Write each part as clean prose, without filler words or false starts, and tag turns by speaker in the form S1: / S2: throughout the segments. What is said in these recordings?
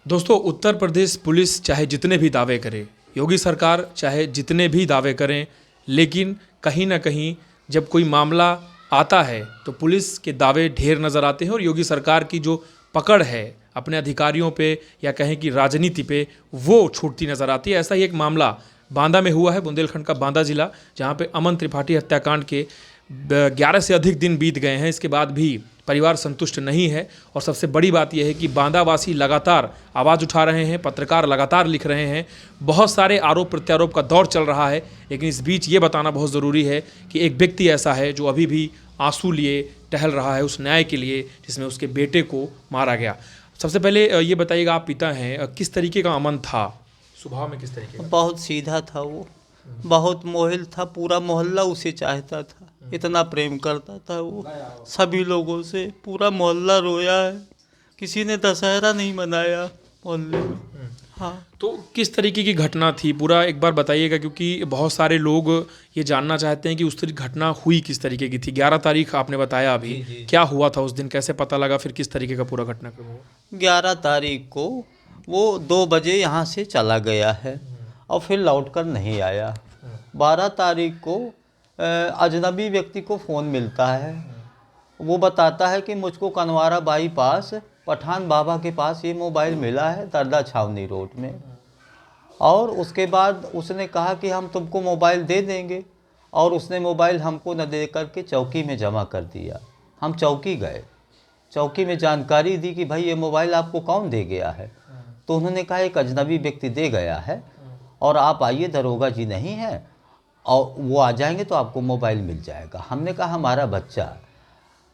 S1: दोस्तों, उत्तर प्रदेश पुलिस चाहे जितने भी दावे करे, योगी सरकार चाहे जितने भी दावे करें, लेकिन कहीं ना कहीं जब कोई मामला आता है तो पुलिस के दावे ढेर नज़र आते हैं और योगी सरकार की जो पकड़ है अपने अधिकारियों पे या कहें कि राजनीति पे, वो छूटती नज़र आती है। ऐसा ही एक मामला बांदा में हुआ है, बुंदेलखंड का बांदा जिला, जहाँ पे अमन त्रिपाठी हत्याकांड के 11 से अधिक दिन बीत गए हैं। इसके बाद भी परिवार संतुष्ट नहीं है और सबसे बड़ी बात यह है कि बांदावासी लगातार आवाज़ उठा रहे हैं, पत्रकार लगातार लिख रहे हैं, बहुत सारे आरोप प्रत्यारोप का दौर चल रहा है। लेकिन इस बीच ये बताना बहुत ज़रूरी है कि एक व्यक्ति ऐसा है जो अभी भी आंसू लिए टहल रहा है उस न्याय के लिए जिसमें उसके बेटे को मारा गया। सबसे पहले ये बताइएगा, आप पिता हैं, किस तरीके का अमन था, स्वभाव में किस तरीके का?
S2: बहुत सीधा था वो, बहुत मोहिल था, पूरा मोहल्ला उसे चाहता था, इतना प्रेम करता था वो सभी लोगों से। पूरा मोहल्ला रोया है, किसी ने दशहरा नहीं मनाया मोहल्ले में। हाँ,
S1: तो किस तरीके की घटना थी, पूरा एक बार बताइएगा, क्योंकि बहुत सारे लोग ये जानना चाहते हैं कि उस तरीके घटना हुई किस तरीके की थी। 11 तारीख आपने बताया अभी, क्या हुआ था उस दिन, कैसे पता लगा, फिर किस तरीके का पूरा घटनाक्रम हुआ?
S2: 11 तारीख को वो 2 बजे यहाँ से चला गया है और फिर लौट कर नहीं आया। 12 तारीख को अजनबी व्यक्ति को फ़ोन मिलता है, वो बताता है कि मुझको कनवारा बाईपास पठान बाबा के पास ये मोबाइल मिला है, दरदा छावनी रोड में। और उसके बाद उसने कहा कि हम तुमको मोबाइल दे देंगे, और उसने मोबाइल हमको न दे करके चौकी में जमा कर दिया। हम चौकी गए, चौकी में जानकारी दी कि भाई ये मोबाइल आपको कौन दे गया है। तो उन्होंने कहा एक अजनबी व्यक्ति दे गया है और आप आइए, दरोगा जी नहीं है, और वो आ जाएंगे तो आपको मोबाइल मिल जाएगा। हमने कहा हमारा बच्चा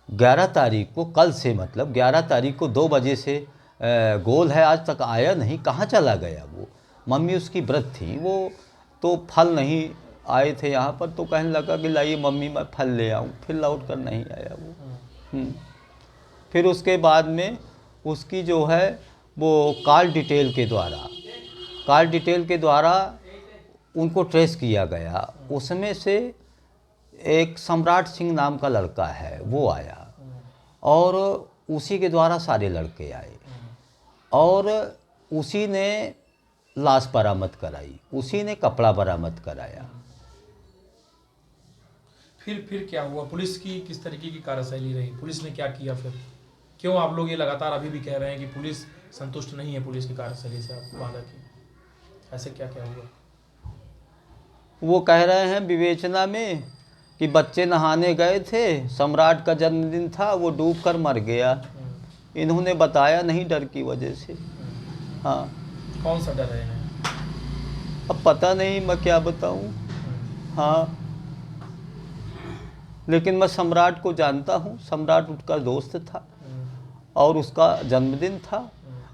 S2: 11 तारीख को, कल से मतलब 11 तारीख को 2 बजे से गोल है, आज तक आया नहीं, कहाँ चला गया वो। मम्मी उसकी व्रत थी, वो तो फल नहीं आए थे यहाँ पर, तो कहने लगा कि लाइए मम्मी मैं फल ले आऊँ, फिर लौट कर नहीं आया वो। फिर उसके बाद में उसकी जो है वो कॉल डिटेल के द्वारा उनको ट्रेस किया गया। उसमें से एक सम्राट सिंह नाम का लड़का है, वो आया और उसी के द्वारा सारे लड़के आए और उसी ने लाश बरामद कराई, उसी ने कपड़ा बरामद कराया।
S1: फिर क्या हुआ, पुलिस की किस तरीके की कार्यशैली रही, पुलिस ने क्या किया फिर? क्यों आप लोग ये लगातार अभी भी कह रहे हैं कि पुलिस संतुष्ट नहीं है पुलिस की कार्यशैली से आप बांदा की? ऐसे क्या क्या हुआ?
S2: वो कह रहे हैं विवेचना में कि बच्चे नहाने गए थे, सम्राट का जन्मदिन था, वो डूब कर मर गया। इन्होंने बताया नहीं डर की वजह से। हाँ,
S1: कौन सा डर है इन्हें?
S2: अब पता नहीं मैं क्या बताऊं। हाँ, लेकिन मैं सम्राट को जानता हूँ, सम्राट उसका दोस्त था और उसका जन्मदिन था,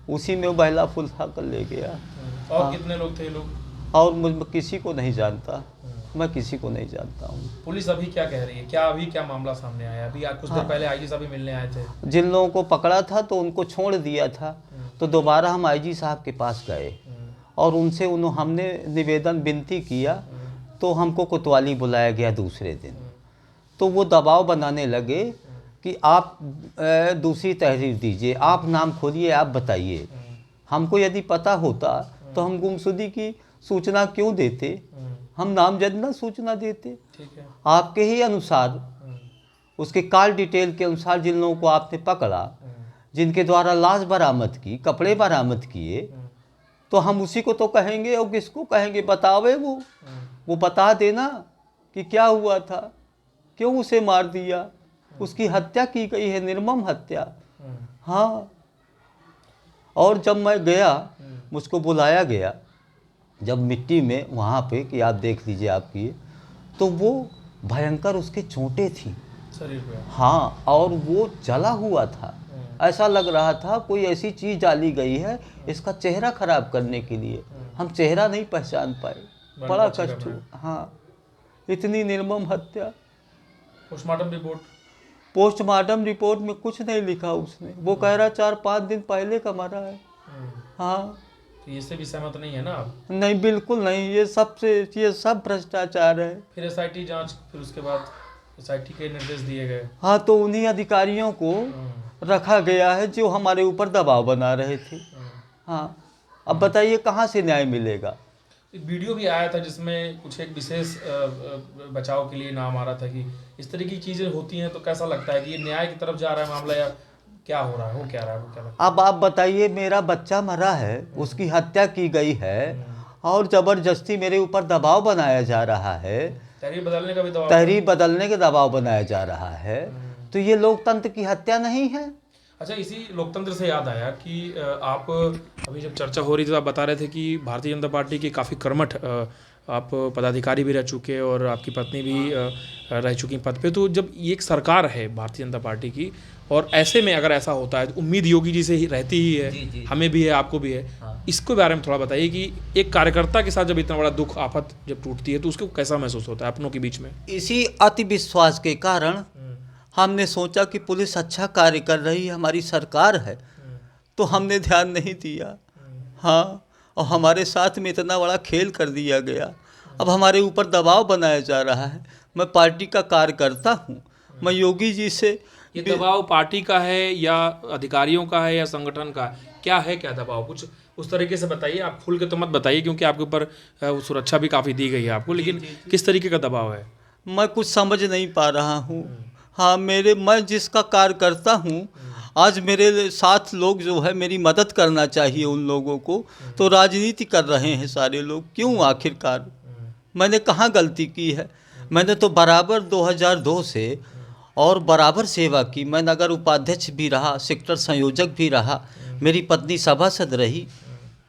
S2: उसी में वो बहला फुलहा कर ले गया।
S1: और
S2: हाँ,
S1: कितने लोग थे लोग?
S2: और मुझ किसी को नहीं जानता, मैं किसी को नहीं जानता हूँ।
S1: पुलिस अभी क्या कह रही है, क्या अभी क्या मामला सामने आया? अभी कुछ देर पहले आईजी साहब भी मिलने आए थे।
S2: जिन लोगों को पकड़ा था तो उनको छोड़ दिया था, तो दोबारा हम आईजी साहब के पास गए और उनसे हमने निवेदन विनती किया, तो हमको कोतवाली बुलाया गया दूसरे दिन। तो वो दबाव बनाने लगे कि आप दूसरी तहरीर दीजिए, आप नाम खोलिए, आप बताइए। हमको यदि पता होता तो हम गुमशुदगी की सूचना क्यों देते, हम नामजद ना सूचना देते।
S1: ठीक है,
S2: आपके ही अनुसार, उसके कॉल डिटेल के अनुसार जिन लोगों को आपने पकड़ा, जिनके द्वारा लाश बरामद की, कपड़े बरामद किए, तो हम उसी को तो कहेंगे और किसको कहेंगे? बतावे वो बता देना कि क्या हुआ था, क्यों उसे मार दिया, उसकी हत्या की गई है, निर्मम हत्या। हाँ, और जब मैं गया, मुझको बुलाया गया जब मिट्टी में वहाँ पे कि आप देख लीजिए आपकी, तो वो भयंकर उसके चोटें थी
S1: शरीर पे।
S2: हाँ, और वो जला हुआ था, ऐसा लग रहा था कोई ऐसी चीज़ डाली गई है इसका चेहरा खराब करने के लिए। हम चेहरा नहीं पहचान पाए, बड़ा कष्ट हुआ। हाँ, इतनी निर्मम हत्या। पोस्टमार्टम रिपोर्ट में कुछ नहीं लिखा उसने, वो कह रहा 4-5 दिन पहले का मरा है। हाँ,
S1: तो इससे भी सहमत नहीं है ना आप?
S2: नहीं, बिल्कुल नहीं, ये सब भ्रष्टाचार है।
S1: फिर एसआईटी जांच, फिर उसके बाद एसआईटी के निर्देश दिए गए।
S2: हाँ, तो उन्हीं अधिकारियों को रखा गया है जो हमारे ऊपर दबाव बना रहे थे। हाँ, अब बताइए कहाँ से न्याय मिलेगा।
S1: एक वीडियो भी आया था जिसमें कुछ एक विशेष बचाव के लिए नाम आ रहा था कि इस तरह की चीज़ें होती हैं, तो कैसा लगता है कि ये न्याय की तरफ जा रहा है मामला, या क्या हो रहा है, हो क्या रहा है, वो क्या लगता
S2: अब आप बताइए, मेरा बच्चा मरा है, उसकी हत्या की गई है और ज़बरदस्ती मेरे ऊपर दबाव बनाया जा रहा है,
S1: है? तहरीर बदलने का भी दबाव
S2: तहरीर बदलने के दबाव बनाया जा रहा है, तो ये लोकतंत्र की हत्या नहीं है।
S1: अच्छा, इसी लोकतंत्र से याद आया कि आप अभी जब चर्चा हो रही थी तो आप बता रहे थे कि भारतीय जनता पार्टी की काफ़ी कर्मठ आप पदाधिकारी भी रह चुके और आपकी पत्नी भी रह चुकी पद पे। तो जब ये एक सरकार है भारतीय जनता पार्टी की, और ऐसे में अगर ऐसा होता है तो उम्मीद योगी जी से ही रहती ही है,
S2: जी।
S1: हमें भी है, आपको भी है। इसके बारे में थोड़ा बताइए कि एक कार्यकर्ता के साथ जब इतना बड़ा दुख आफत जब टूटती है तो उसको कैसा महसूस होता है अपनों के बीच में?
S2: इसी अति विश्वास के कारण हमने सोचा कि पुलिस अच्छा कार्य कर रही है, हमारी सरकार है, तो हमने ध्यान नहीं दिया। हाँ, और हमारे साथ में इतना बड़ा खेल कर दिया गया। अब हमारे ऊपर दबाव बनाया जा रहा है। मैं पार्टी का कार्यकर्ता हूँ, मैं योगी जी से
S1: ये दबाव पार्टी का है या अधिकारियों का है या संगठन का है? क्या है, क्या दबाव, कुछ उस तरीके से बताइए। आप खुल के तो मत बताइए क्योंकि आपके ऊपर सुरक्षा भी काफ़ी दी गई है आपको, लेकिन किस तरीके का दबाव है?
S2: मैं कुछ समझ नहीं पा रहा हूँ। हाँ, मैं जिसका कार्य करता हूँ, आज मेरे साथ लोग जो है मेरी मदद करना चाहिए उन लोगों को, तो राजनीति कर रहे हैं सारे लोग। क्यों आखिरकार मैंने कहाँ गलती की है? मैंने तो बराबर 2002 से और बराबर सेवा की। मैं नगर उपाध्यक्ष भी रहा, सेक्टर संयोजक भी रहा, मेरी पत्नी सभासद रही।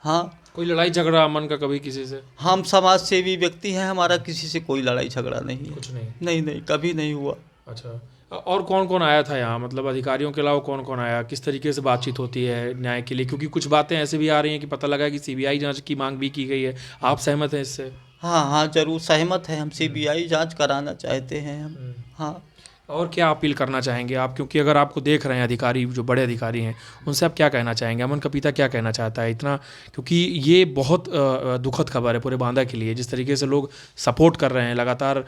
S2: हाँ,
S1: कोई लड़ाई झगड़ा अमन का कभी किसी से?
S2: हम समाज सेवी व्यक्ति हैं, हमारा किसी से कोई लड़ाई झगड़ा नहीं है।
S1: कुछ नहीं?
S2: नहीं, कभी नहीं हुआ।
S1: अच्छा, और कौन कौन आया था यहाँ, मतलब अधिकारियों के अलावा कौन कौन आया, किस तरीके से बातचीत होती है न्याय के लिए? क्योंकि कुछ बातें ऐसे भी आ रही हैं कि पता लगा कि सीबीआई जांच की मांग भी की गई है। आप सहमत हैं इससे?
S2: हाँ, जरूर सहमत है हम। सीबीआई जांच कराना चाहते हैं हम। हाँ,
S1: और क्या अपील करना चाहेंगे आप, क्योंकि अगर आपको देख रहे हैं अधिकारी, जो बड़े अधिकारी हैं, उनसे आप क्या कहना चाहेंगे? अमन का पिता क्या कहना चाहता है इतना, क्योंकि ये बहुत दुखद खबर है पूरे बांदा के लिए, जिस तरीके से लोग सपोर्ट कर रहे हैं, लगातार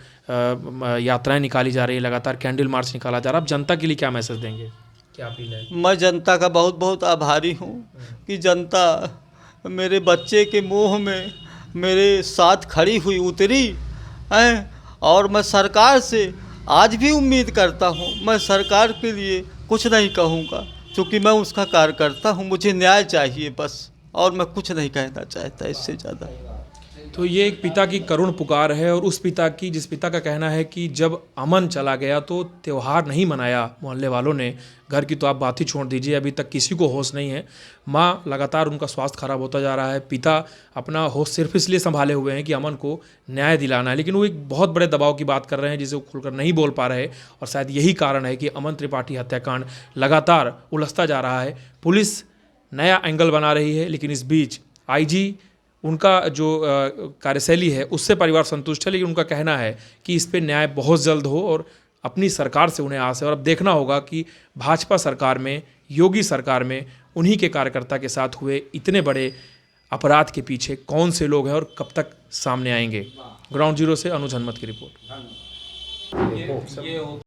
S1: यात्राएं निकाली जा रही है, लगातार कैंडल मार्च निकाला जा रहा है। आप जनता के लिए क्या मैसेज देंगे, क्या अपील है?
S2: मैं जनता का बहुत बहुत आभारी हूँ कि जनता मेरे बच्चे के मुँह में मेरे साथ खड़ी हुई उतरी हैं, और मैं सरकार से आज भी उम्मीद करता हूँ। मैं सरकार के लिए कुछ नहीं कहूँगा क्योंकि मैं उसका कार्यकर्ता हूँ। मुझे न्याय चाहिए बस, और मैं कुछ नहीं कहना चाहता इससे ज़्यादा।
S1: तो ये एक पिता की करुण पुकार है, और उस पिता की, जिस पिता का कहना है कि जब अमन चला गया तो त्यौहार नहीं मनाया मोहल्ले वालों ने। घर की तो आप बात ही छोड़ दीजिए, अभी तक किसी को होश नहीं है। माँ, लगातार उनका स्वास्थ्य खराब होता जा रहा है। पिता अपना होश सिर्फ इसलिए संभाले हुए हैं कि अमन को न्याय दिलाना है, लेकिन वो एक बहुत बड़े दबाव की बात कर रहे हैं जिसे वो खुलकर नहीं बोल पा रहे, और शायद यही कारण है कि अमन त्रिपाठी हत्याकांड लगातार उलझता जा रहा है। पुलिस नया एंगल बना रही है, लेकिन इस बीच आईजी, उनका जो कार्यशैली है उससे परिवार संतुष्ट है, लेकिन उनका कहना है कि इस पे न्याय बहुत जल्द हो, और अपनी सरकार से उन्हें आस है। और अब देखना होगा कि भाजपा सरकार में, योगी सरकार में, उन्हीं के कार्यकर्ता के साथ हुए इतने बड़े अपराध के पीछे कौन से लोग हैं और कब तक सामने आएंगे। ग्राउंड जीरो से अनुज हनुमत की रिपोर्ट।